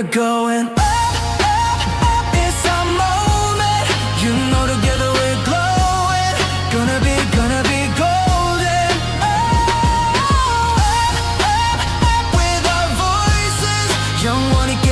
we're going up, up, up. It's our moment. You know together we're glowing. Gonna be golden. Up, up, up with our voices. Young wanna get